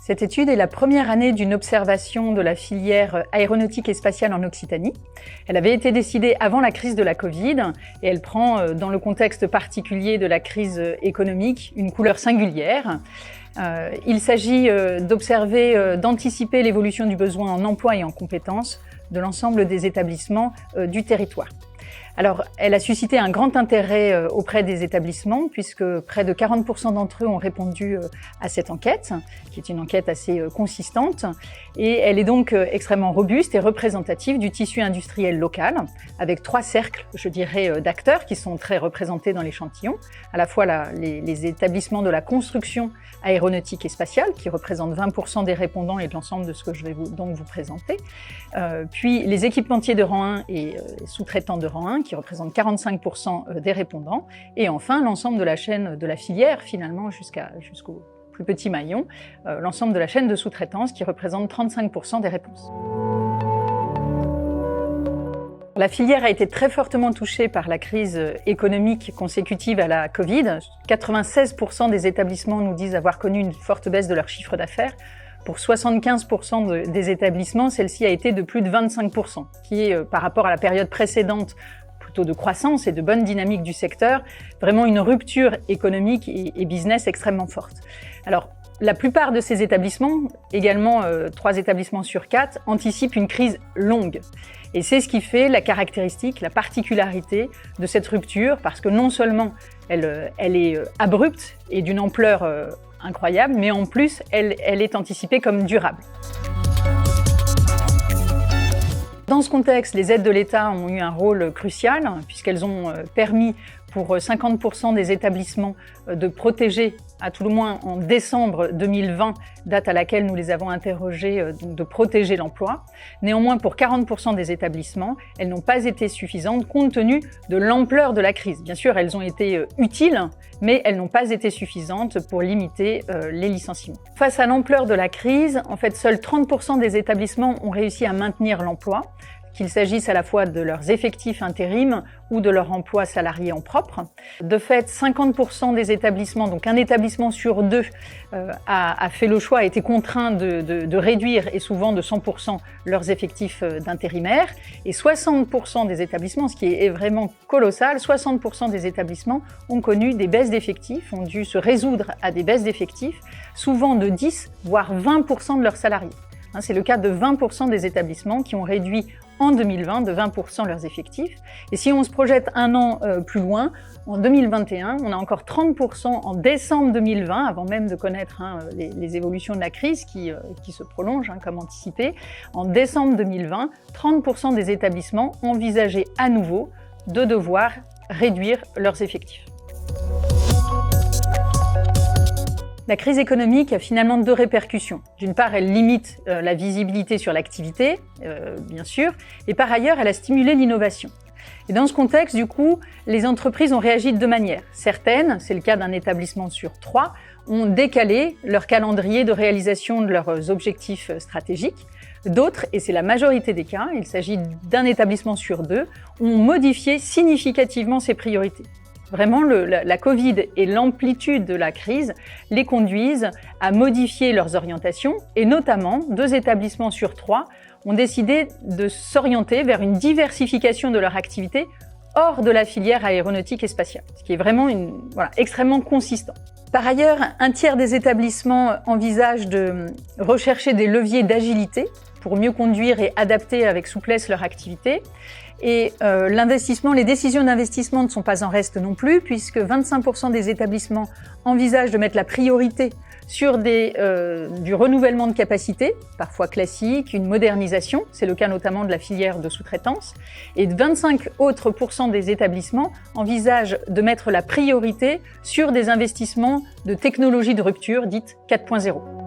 Cette étude est la première année d'une observation de la filière aéronautique et spatiale en Occitanie. Elle avait été décidée avant la crise de la Covid et elle prend, dans le contexte particulier de la crise économique, une couleur singulière. Il s'agit d'observer, d'anticiper l'évolution du besoin en emploi et en compétences de l'ensemble des établissements du territoire. Alors, elle a suscité un grand intérêt auprès des établissements puisque près de 40% d'entre eux ont répondu à cette enquête, qui est une enquête assez consistante. Et elle est donc extrêmement robuste et représentative du tissu industriel local, avec 3 cercles, je dirais, d'acteurs qui sont très représentés dans l'échantillon. À la fois les établissements de la construction aéronautique et spatiale, qui représentent 20% des répondants et de l'ensemble de ce que je vais donc vous présenter. Puis les équipementiers de rang 1 et sous-traitants de rang 1, qui représentent 45% des répondants. Et enfin, l'ensemble de la chaîne de la filière, finalement, jusqu'au plus petit maillon, l'ensemble de la chaîne de sous-traitance, qui représente 35% des réponses. La filière a été très fortement touchée par la crise économique consécutive à la Covid. 96% des établissements nous disent avoir connu une forte baisse de leur chiffre d'affaires. Pour 75% des établissements, celle-ci a été de plus de 25%, qui est, par rapport à la période précédente, plutôt de croissance et de bonne dynamique du secteur, vraiment une rupture économique et business extrêmement forte. Alors, la plupart de ces établissements, également 3 établissements sur 4, anticipent une crise longue. Et c'est ce qui fait la caractéristique, la particularité de cette rupture, parce que non seulement elle est abrupte et d'une ampleur incroyable, mais en plus, elle est anticipée comme durable. Dans ce contexte, les aides de l'État ont eu un rôle crucial, puisqu'elles ont permis pour 50% des établissements de protéger, à tout le moins en décembre 2020, date à laquelle nous les avons interrogés, donc de protéger l'emploi. Néanmoins, pour 40% des établissements, elles n'ont pas été suffisantes compte tenu de l'ampleur de la crise. Bien sûr, elles ont été utiles, mais elles n'ont pas été suffisantes pour limiter les licenciements. Face à l'ampleur de la crise, en fait, seuls 30% des établissements ont réussi à maintenir l'emploi, qu'il s'agisse à la fois de leurs effectifs intérim ou de leur emploi salarié en propre. De fait, 50% des établissements, donc un établissement sur 2, a fait le choix, a été contraint de réduire, et souvent de 100%, leurs effectifs d'intérimaires. Et 60% des établissements, ce qui est vraiment colossal, 60% des établissements ont connu des baisses d'effectifs, ont dû se résoudre à des baisses d'effectifs, souvent de 10, voire 20% de leurs salariés. C'est le cas de 20% des établissements qui ont réduit en 2020 de 20% leurs effectifs. Et si on se projette un an plus loin, en 2021, on a encore 30% en décembre 2020, avant même de connaître les évolutions de la crise qui se prolongent comme anticipé. En décembre 2020, 30% des établissements envisageaient à nouveau de devoir réduire leurs effectifs. La crise économique a finalement 2 répercussions. D'une part, elle limite la visibilité sur l'activité, bien sûr, et par ailleurs, elle a stimulé l'innovation. Et dans ce contexte, du coup, les entreprises ont réagi de 2 manières. Certaines, c'est le cas d'un établissement sur 3, ont décalé leur calendrier de réalisation de leurs objectifs stratégiques. D'autres, et c'est la majorité des cas, il s'agit d'un établissement sur 2, ont modifié significativement ses priorités. Vraiment, la Covid et l'amplitude de la crise les conduisent à modifier leurs orientations et notamment 2 établissements sur 3 ont décidé de s'orienter vers une diversification de leur activité hors de la filière aéronautique et spatiale, ce qui est vraiment extrêmement consistant. Par ailleurs, un tiers des établissements envisagent de rechercher des leviers d'agilité pour mieux conduire et adapter avec souplesse leur activité. Et les décisions d'investissement ne sont pas en reste non plus, puisque 25% des établissements envisagent de mettre la priorité sur du renouvellement de capacités, parfois classique, une modernisation, c'est le cas notamment de la filière de sous-traitance, et 25% autres des établissements envisagent de mettre la priorité sur des investissements de technologies de rupture dites 4.0.